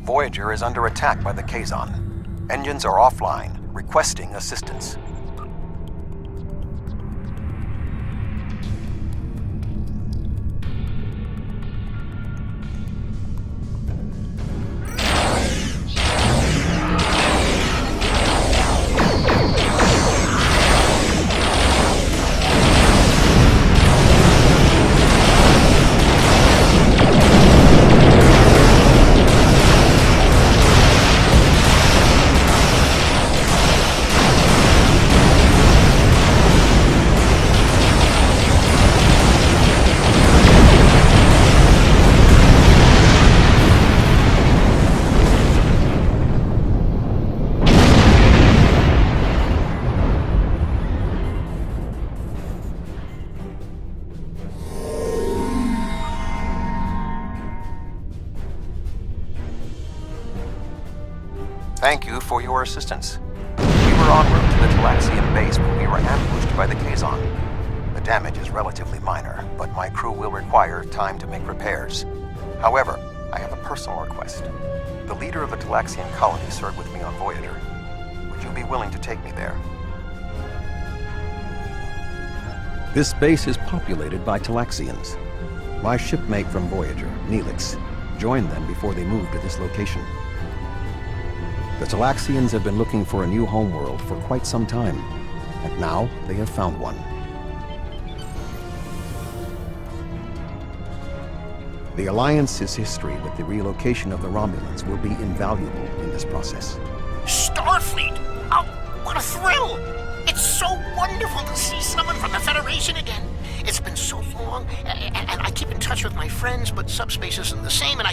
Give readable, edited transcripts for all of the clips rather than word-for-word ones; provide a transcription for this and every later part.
Voyager is under attack by the Kazon. Engines are offline, requesting assistance. Thank you for your assistance. We were en route to the Talaxian base when we were ambushed by the Kazon. The damage is relatively minor, but my crew will require time to make repairs. However, I have a personal request. The leader of the Talaxian colony served with me on Voyager. Would you be willing to take me there? This base is populated by Talaxians. My shipmate from Voyager, Neelix, joined them before they moved to this location. The Talaxians have been looking for a new homeworld for quite some time, and now they have found one. The Alliance's history with the relocation of the Romulans will be invaluable in this process. Starfleet! Oh, what a thrill! It's so wonderful to see someone from the Federation again. It's been so long, and I keep in touch with my friends, but subspace isn't the same, and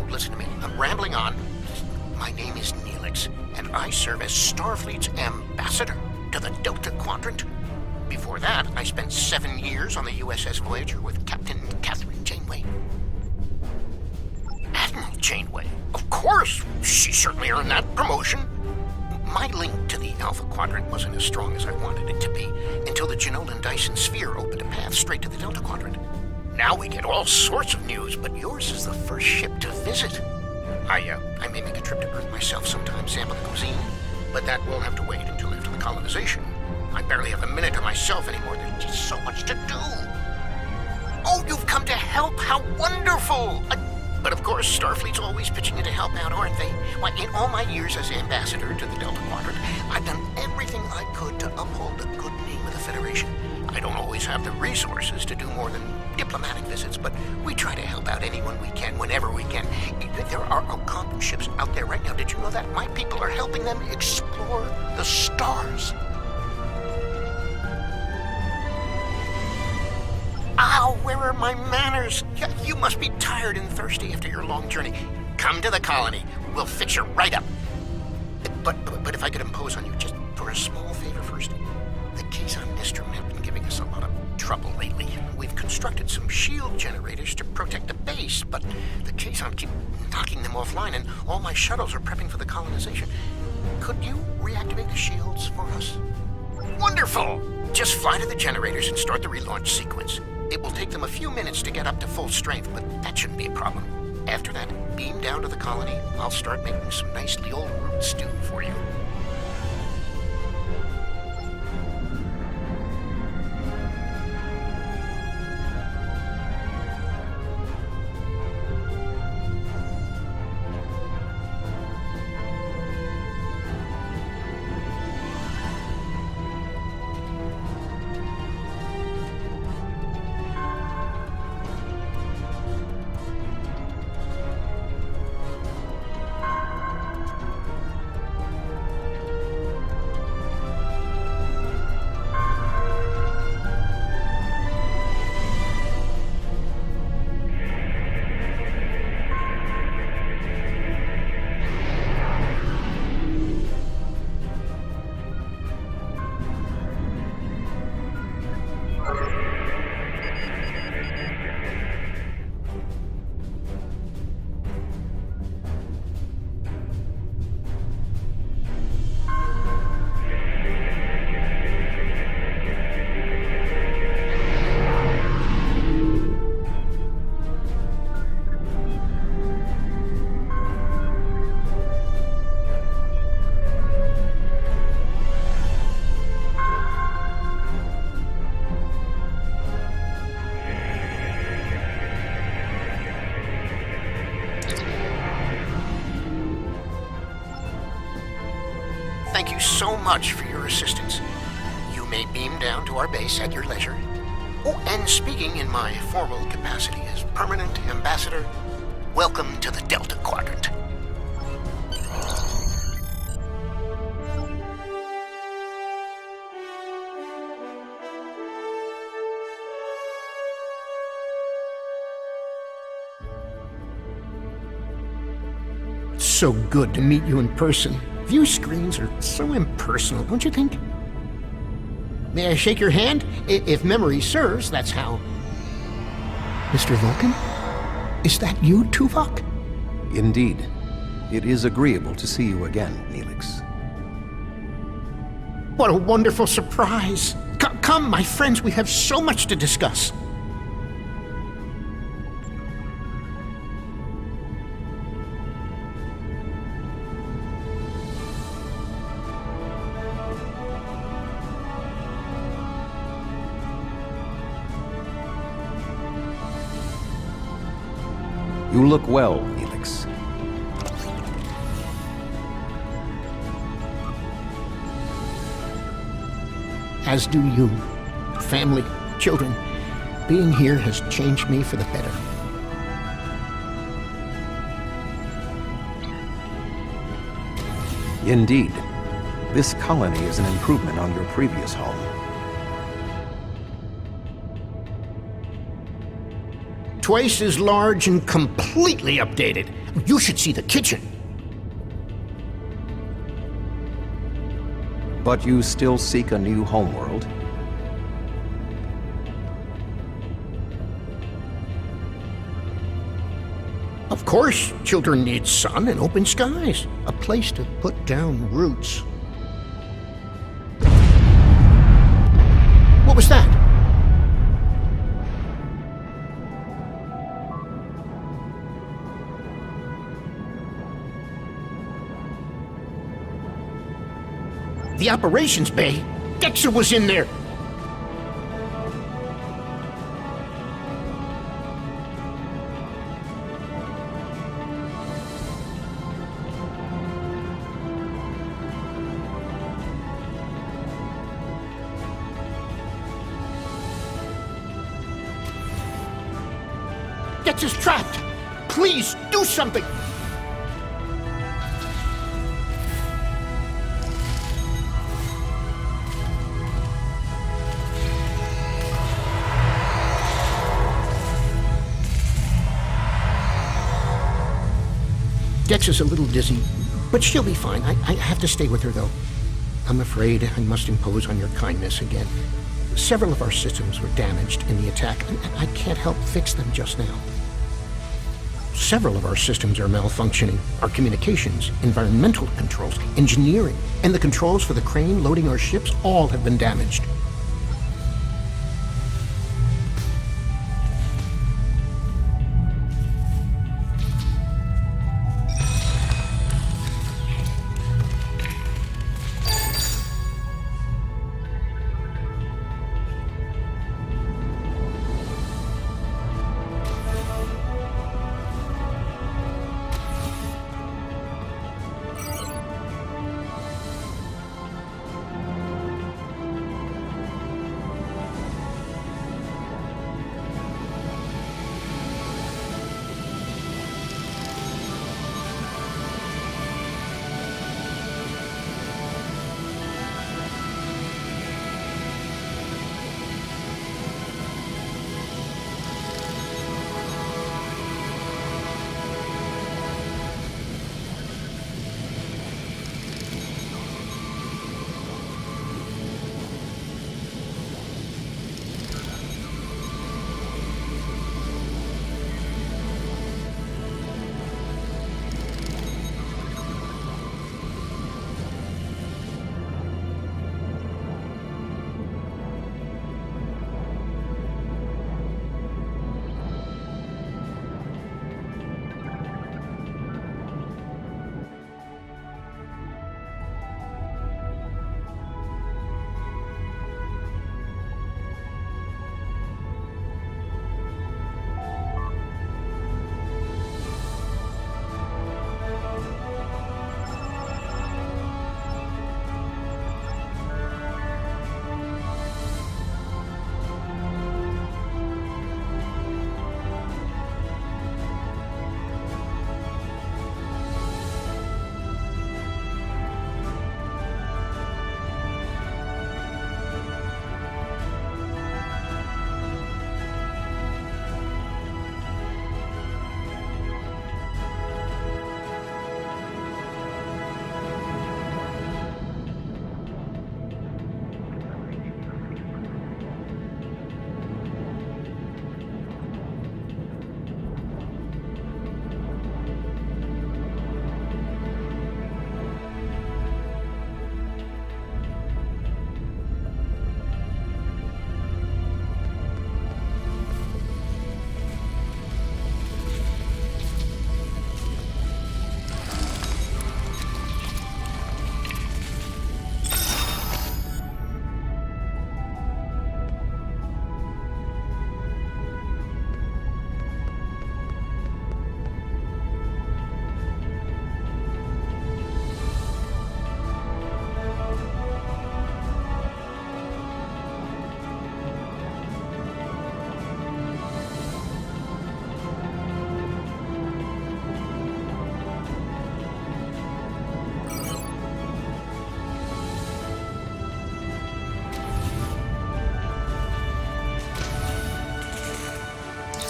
listen to me, I'm rambling on. My name is Neelix, and I serve as Starfleet's ambassador to the Delta Quadrant. Before that, I spent 7 years on the USS Voyager with Captain Catherine Janeway. Admiral Janeway? Of course! She certainly earned that promotion. My link to the Alpha Quadrant wasn't as strong as I wanted it to be until the Janolan Dyson Sphere opened a path straight to the Delta Quadrant. Now we get all sorts of news, but yours is the first ship to visit. I may make a trip to Earth myself sometime, sample the cuisine, but that will have to wait until after the colonization. I barely have a minute to myself anymore. There's just so much to do. Oh, you've come to help! How wonderful! But of course, Starfleet's always pitching in to help out, aren't they? Why, in all my years as ambassador to the Delta Quadrant, I've done everything I could to uphold the good name of the Federation. I don't always have the resources to do more than diplomatic visits, but we try to help out anyone we can, whenever we can. There are Algonquin ships out there right now. Did you know that? My people are helping them explore the stars. Ow, where are my manners? You must be tired and thirsty after your long journey. Come to the colony. We'll fix you right up. But if I could impose on you just for a small favor first. The Kazon Nestrum have been giving us a lot of trouble lately. We've constructed some shield generators to protect the base, but the Kazon keep knocking them offline, and all my shuttles are prepping for the colonization. Could you reactivate the shields for us? Wonderful! Just fly to the generators and start the relaunch sequence. It will take them a few minutes to get up to full strength, but that shouldn't be a problem. After that, beam down to the colony. I'll start making some nicely old root stew for you. much for your assistance. You may beam down to our base at your leisure. Oh, and speaking in my formal capacity as permanent ambassador, welcome to the Delta Quadrant. It's so good to meet you in person. View screens are so impersonal, don't you think? May I shake your hand? If memory serves, that's how. Mr. Vulcan? Is that you, Tuvok? Indeed. It is agreeable to see you again, Neelix. What a wonderful surprise! Come, my friends, we have so much to discuss. You look well, Neelix. As do you. Family, children. Being here has changed me for the better. Indeed. This colony is an improvement on your previous home. Twice as large and completely updated. You should see the kitchen. But you still seek a new homeworld? Of course, children need sun and open skies. A place to put down roots. What was that? The operations bay? Dexter was in there! Dexter's trapped! Please, do something! Dex is a little dizzy, but she'll be fine. I have to stay with her, though. I'm afraid I must impose on your kindness again. Several of our systems were damaged in the attack, and I can't help fix them just now. Several of our systems are malfunctioning. Our communications, environmental controls, engineering, and the controls for the crane loading our ships all have been damaged.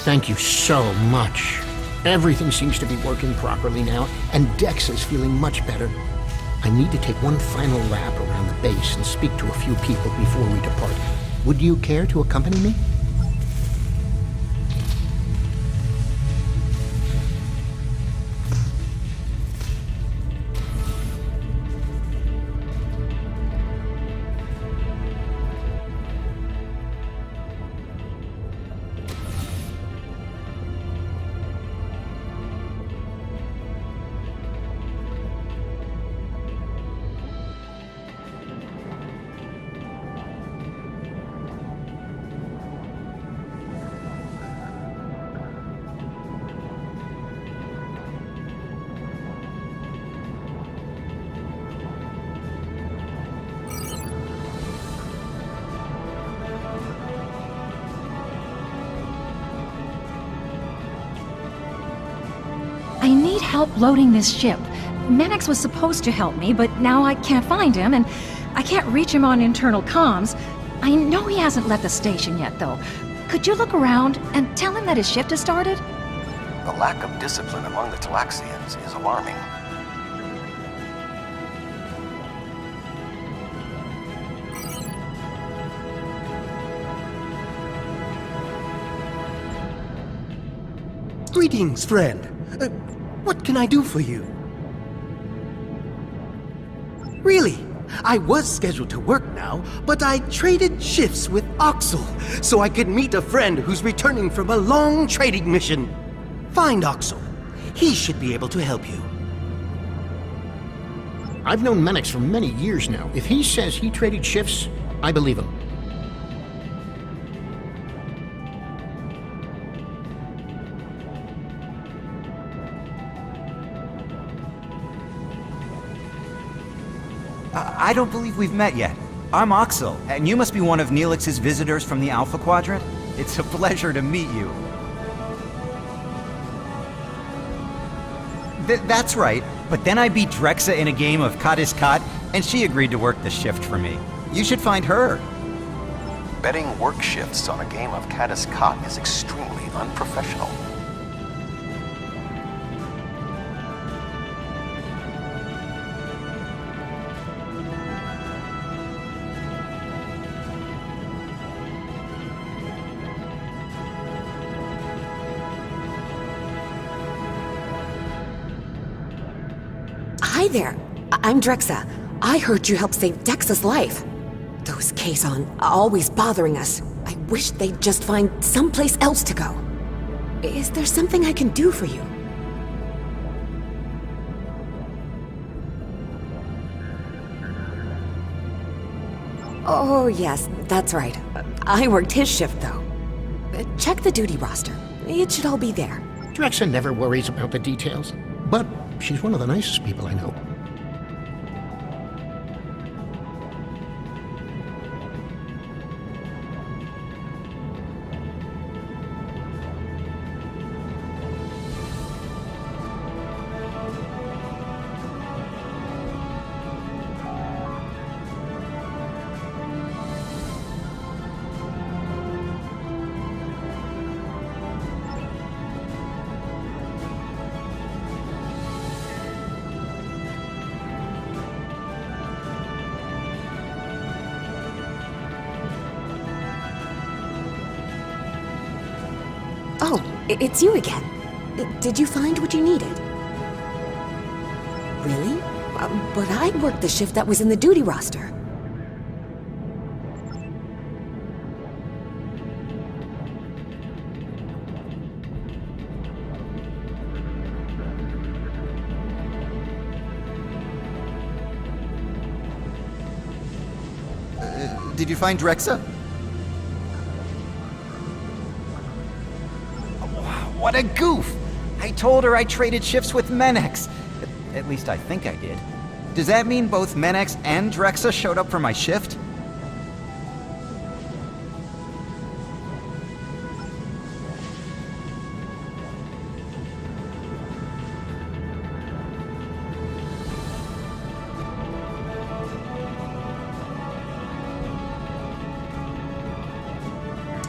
Thank you so much. Everything seems to be working properly now, and Dex is feeling much better. I need to take one final lap around the base and speak to a few people before we depart. Would you care to accompany me? I need help loading this ship. Mannix was supposed to help me, but now I can't find him, and I can't reach him on internal comms. I know he hasn't left the station yet, though. Could you look around and tell him that his shift has started? The lack of discipline among the Talaxians is alarming. Greetings, friend. What can I do for you? Really, I was scheduled to work now, but I traded shifts with Oxel so I could meet a friend who's returning from a long trading mission. Find Oxel. He should be able to help you. I've known Mannix for many years now. If he says he traded shifts, I believe him. I don't believe we've met yet. I'm Oxel, and you must be one of Neelix's visitors from the Alpha Quadrant. It's a pleasure to meet you. That's right, but then I beat Drexa in a game of Kat, and she agreed to work the shift for me. You should find her. Betting work shifts on a game of Caddis Cot is extremely unprofessional. Hi there. I'm Drexa. I heard you helped save Dex's life. Those Kazon are always bothering us. I wish they'd just find someplace else to go. Is there something I can do for you? Oh, yes, that's right. I worked his shift, though. Check the duty roster. It should all be there. Drexa never worries about the details, but she's one of the nicest people I know. Oh, it's you again. Did you find what you needed? Really? But I'd worked the shift that was in the duty roster. Did you find Drexa? What a goof! I told her I traded shifts with Mannix. At least I think I did. Does that mean both Mannix and Drexa showed up for my shift?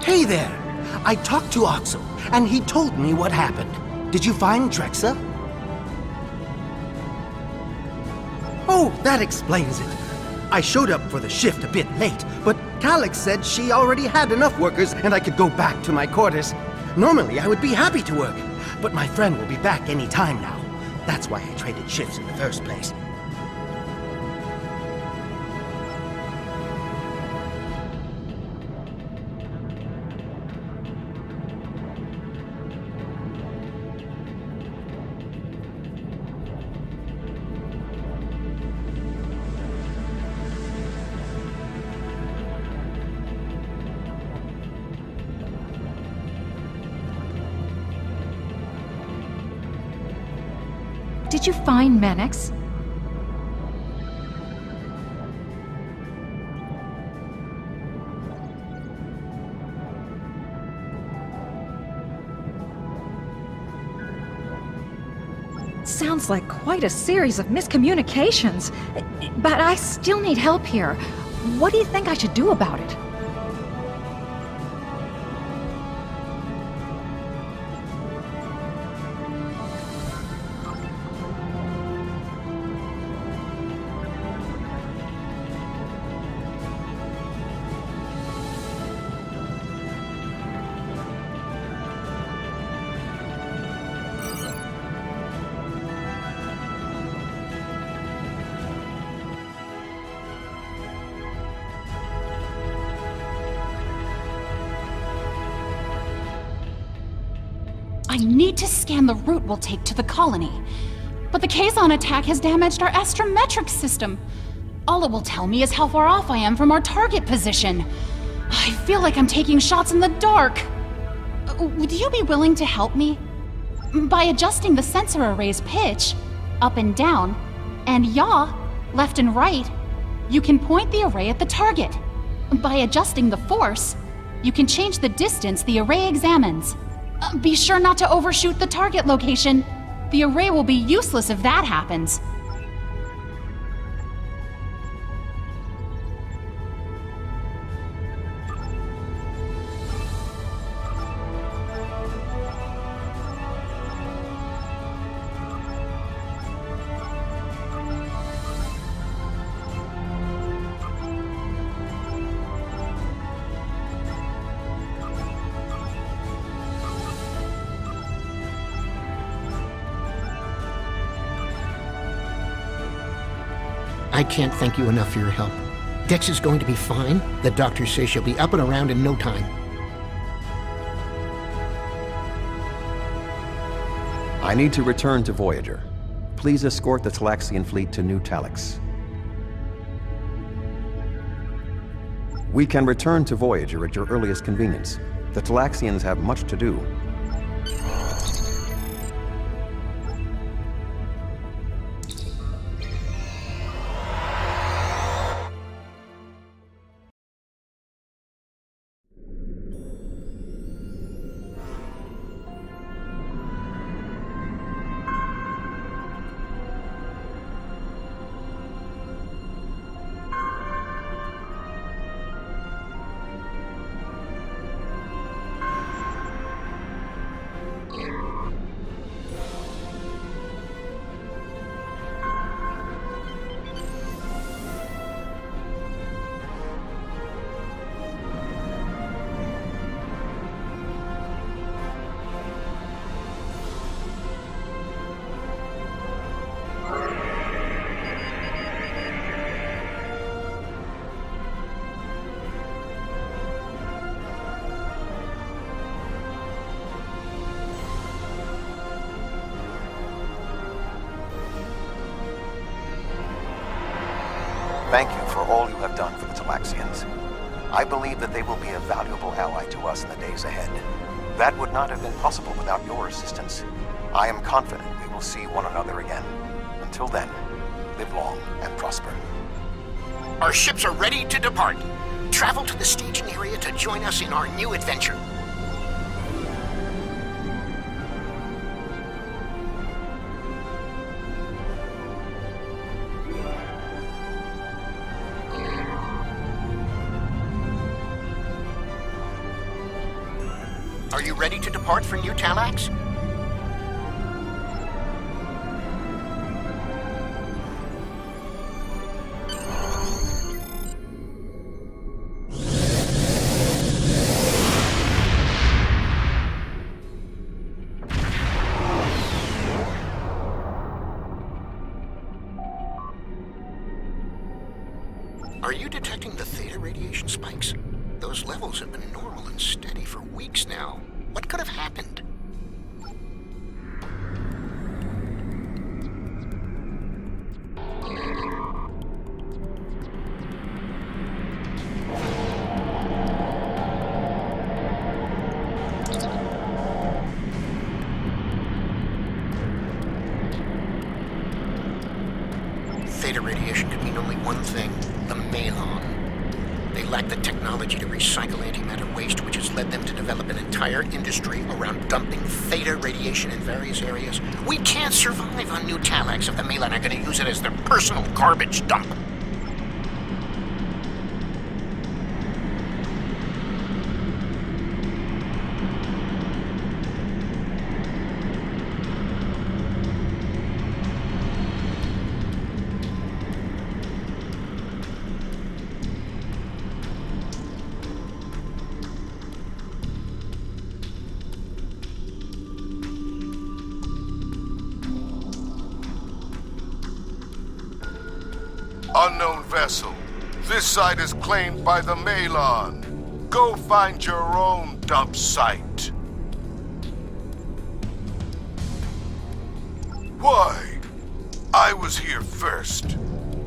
Hey there! I talked to Oxel, and he told me what happened. Did you find Drexa? Oh, that explains it. I showed up for the shift a bit late, but Talax said she already had enough workers and I could go back to my quarters. Normally, I would be happy to work, but my friend will be back any time now. That's why I traded shifts in the first place. Did you find Menex? Sounds like quite a series of miscommunications. But I still need help here. What do you think I should do about it? I need to scan the route we'll take to the colony. But the Kazon attack has damaged our astrometric system. All it will tell me is how far off I am from our target position. I feel like I'm taking shots in the dark. Would you be willing to help me? By adjusting the sensor array's pitch, up and down, and yaw, left and right, you can point the array at the target. By adjusting the force, you can change the distance the array examines. Be sure not to overshoot the target location. The array will be useless if that happens. I can't thank you enough for your help. Dex is going to be fine. The doctor says she'll be up and around in no time. I need to return to Voyager. Please escort the Talaxian fleet to New Talax. We can return to Voyager at your earliest convenience. The Talaxians have much to do. Thank you for all you have done for the Talaxians. I believe that they will be a valuable ally to us in the days ahead. That would not have been possible without your assistance. I am confident we will see one another again. Until then, live long and prosper. Our ships are ready to depart. Travel to the staging area to join us in our new adventure. Are you ready to depart for New Talax? Are you detecting the theta radiation spikes? Those levels have been normal and steady for weeks now. What could have happened? Theta radiation could mean only one thing: the Malon. They lack the technology to recycle antimatter waste, which has led them to develop an entire industry around dumping theta radiation in various areas. We can't survive on New Talax if the Malon are going to use it as their personal garbage dump. Unknown vessel. This site is claimed by the Malon. Go find your own dump site. Why? I was here first.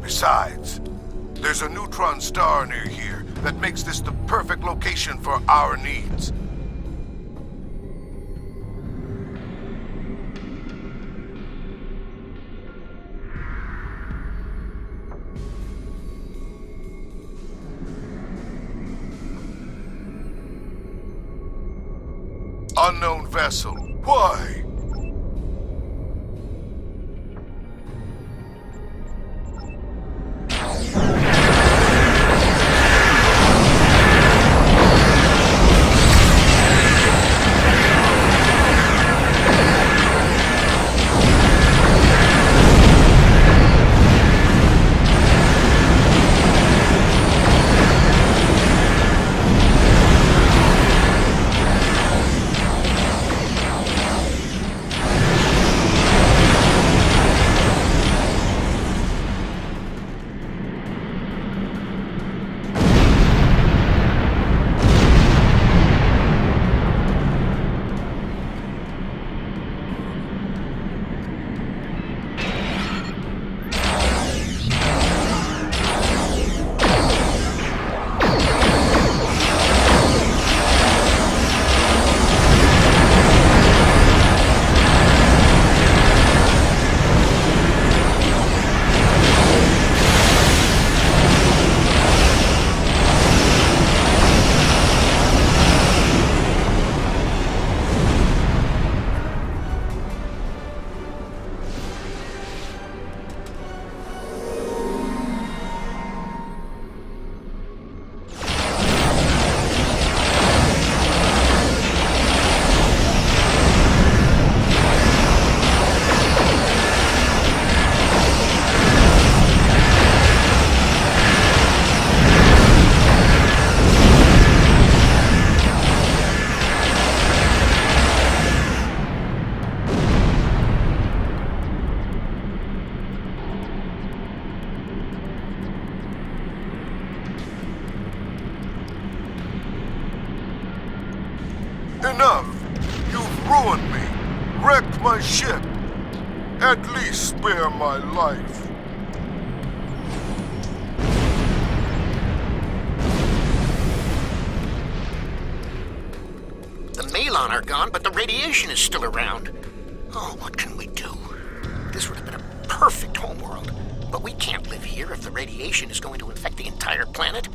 Besides, there's a neutron star near here that makes this the perfect location for our needs. Unknown vessel. Why? Enough! You've ruined me, wrecked my ship. At least spare my life. The Malon are gone, but the radiation is still around. Oh, what can we do? This would have been a perfect homeworld. But we can't live here if the radiation is going to infect the entire planet.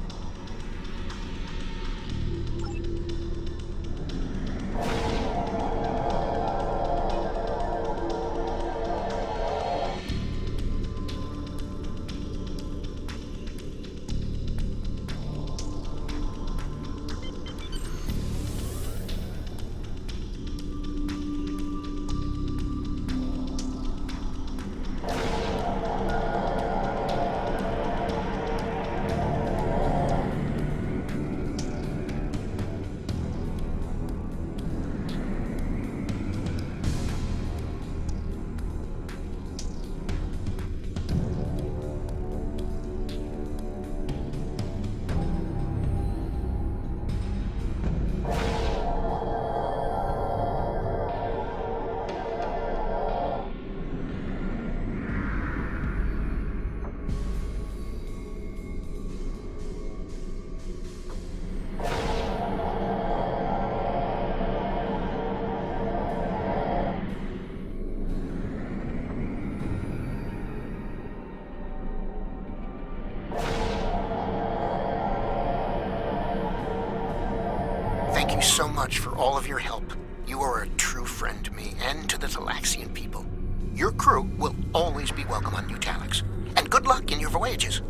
you so much for all of your help. You are a true friend to me and to the Talaxian people. Your crew will always be welcome on New Talax. And good luck in your voyages.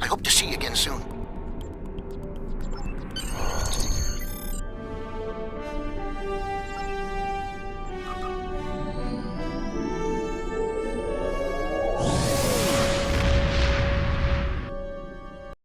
I hope to see you again soon.